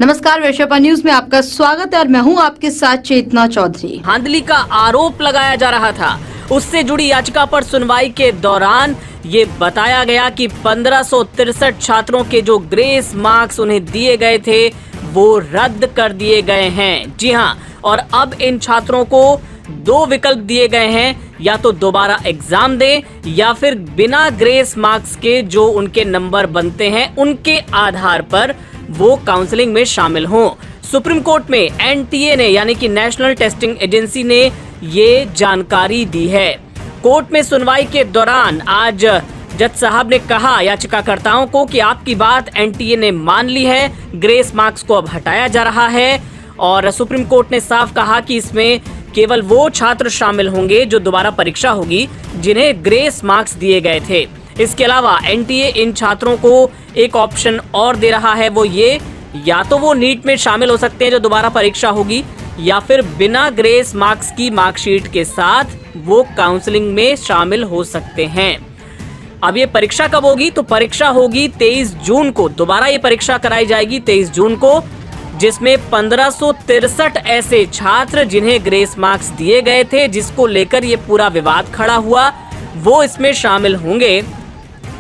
नमस्कार, वैश्यपा न्यूज में आपका स्वागत है और मैं हूं आपके साथ चेतना चौधरी। धांधली का आरोप लगाया जा रहा था। उससे जुड़ी याचिका पर सुनवाई के दौरान ये बताया गया कि 1563 छात्रों के जो ग्रेस मार्क्स उन्हें दिए गए थे वो रद्द कर दिए गए हैं। जी हां, और अब इन छात्रों को दो विकल्प दिए गए हैं, या तो दोबारा एग्जाम दें या फिर बिना ग्रेस मार्क्स के जो उनके नंबर बनते हैं उनके आधार पर वो काउंसलिंग में शामिल हों। सुप्रीम कोर्ट में एनटीए ने यानी कि नेशनल टेस्टिंग एजेंसी ने ये जानकारी दी है। कोर्ट में सुनवाई के दौरान आज जज साहब ने कहा याचिकाकर्ताओं को कि आपकी बात एनटीए ने मान ली है, ग्रेस मार्क्स को अब हटाया जा रहा है। और सुप्रीम कोर्ट ने साफ कहा कि इसमें केवल वो छात्र शामिल होंगे जो दोबारा परीक्षा होगी जिन्हें ग्रेस मार्क्स दिए गए थे। इसके अलावा एनटीए इन छात्रों को एक ऑप्शन और दे रहा है, वो ये या तो वो नीट में शामिल हो सकते हैं जो दोबारा परीक्षा होगी, या फिर बिना ग्रेस मार्क्स की मार्कशीट के साथ वो काउंसलिंग में शामिल हो सकते हैं। अब ये परीक्षा कब होगी? तो परीक्षा होगी 23 जून को। दोबारा ये परीक्षा कराई जाएगी 23 जून को, जिसमें 1563 ऐसे छात्र जिन्हें ग्रेस मार्क्स दिए गए थे, जिसको लेकर ये पूरा विवाद खड़ा हुआ, वो इसमें शामिल होंगे।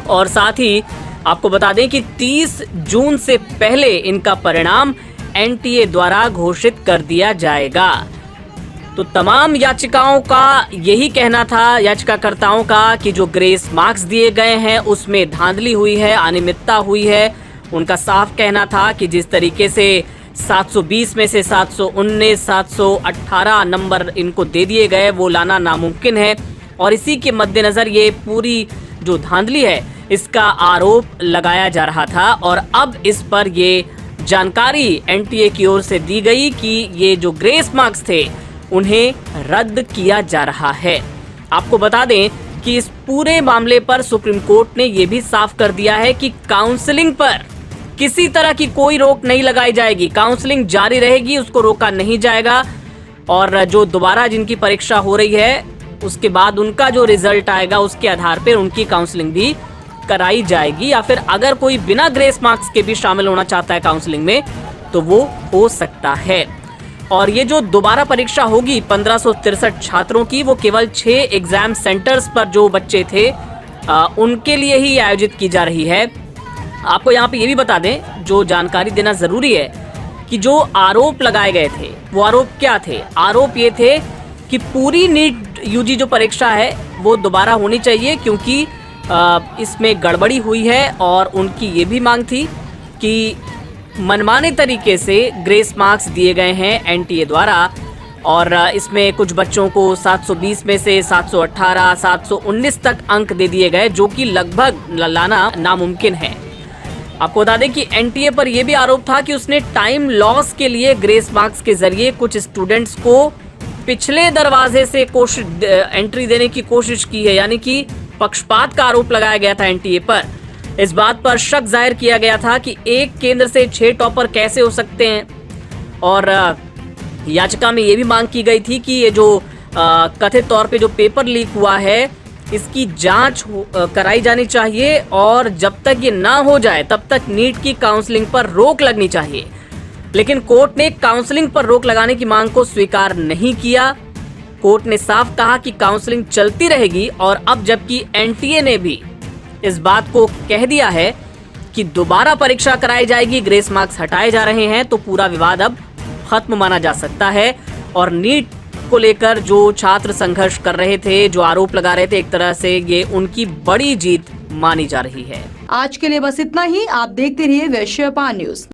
और साथ ही आपको बता दें कि 30 जून से पहले इनका परिणाम एनटीए द्वारा घोषित कर दिया जाएगा। तो तमाम याचिकाओं का यही कहना था, याचिकाकर्ताओं का, कि जो ग्रेस मार्क्स दिए गए हैं उसमें धांधली हुई है, अनियमितता हुई है। उनका साफ कहना था कि जिस तरीके से 720 में से 719, 718 नंबर इनको दे दिए गए वो लाना नामुमकिन है, और इसी के मद्देनजर ये पूरी जो धांधली है इसका आरोप लगाया जा रहा था। और अब इस पर ये जानकारी एनटीए की ओर से दी गई कि ये जो ग्रेस मार्क्स थे उन्हें रद्द किया जा रहा है। आपको बता दें कि इस पूरे मामले पर सुप्रीम कोर्ट ने ये भी साफ कर दिया है कि काउंसलिंग पर किसी तरह की कोई रोक नहीं लगाई जाएगी। काउंसलिंग जारी रहेगी, उसको रोका नहीं जाएगा। और जो दोबारा जिनकी परीक्षा हो रही है उसके बाद उनका जो रिजल्ट आएगा उसके आधार पर उनकी काउंसलिंग भी कराई जाएगी, या फिर अगर कोई बिना ग्रेस मार्क्स के भी शामिल होना चाहता है काउंसलिंग में तो वो हो सकता है। और ये जो दोबारा परीक्षा होगी 1563 छात्रों की, वो केवल 6 एग्जाम सेंटर्स पर जो बच्चे थे उनके लिए ही आयोजित की जा रही है। आपको यहाँ पे ये भी बता दें, जो जानकारी देना जरूरी है, कि जो आरोप लगाए गए थे वो आरोप क्या थे? आरोप ये थे कि पूरी नीट यूजी जो परीक्षा है वो दोबारा होनी चाहिए, क्योंकि इसमें गड़बड़ी हुई है। और उनकी ये भी मांग थी कि मनमाने तरीके से ग्रेस मार्क्स दिए गए हैं एनटीए द्वारा, और इसमें कुछ बच्चों को 720 में से 718, 719 तक अंक दे दिए गए, जो कि लगभग लाना नामुमकिन है। आपको बता दें कि एनटीए पर यह भी आरोप था कि उसने टाइम लॉस के लिए ग्रेस मार्क्स के जरिए कुछ स्टूडेंट्स को पिछले दरवाजे से एंट्री देने की कोशिश की है, यानी कि पक्षपात का आरोप लगाया गया था एनटीए पर। इस बात पर शक जाहिर किया गया था कि एक केंद्र से 6 टॉपर कैसे हो सकते हैं। और याचिका में ये भी मांग की गई थी कि ये जो कथित तौर पे जो पेपर लीक हुआ है इसकी जांच कराई जानी चाहिए, और जब तक ये ना हो जाए तब तक नीट की काउंसलिंग पर रोक लगनी चाहिए। लेकिन कोर्ट ने काउंसलिंग पर रोक लगाने की मांग को स्वीकार नहीं किया। कोर्ट ने साफ कहा कि काउंसलिंग चलती रहेगी। और अब जबकि एनटीए ने भी इस बात को कह दिया है कि दोबारा परीक्षा कराई जाएगी, ग्रेस मार्क्स हटाए जा रहे हैं, तो पूरा विवाद अब खत्म माना जा सकता है। और नीट को लेकर जो छात्र संघर्ष कर रहे थे, जो आरोप लगा रहे थे, एक तरह से ये उनकी बड़ी जीत मानी जा रही है। आज के लिए बस इतना ही। आप देखते रहिए वैश्यपा न्यूज।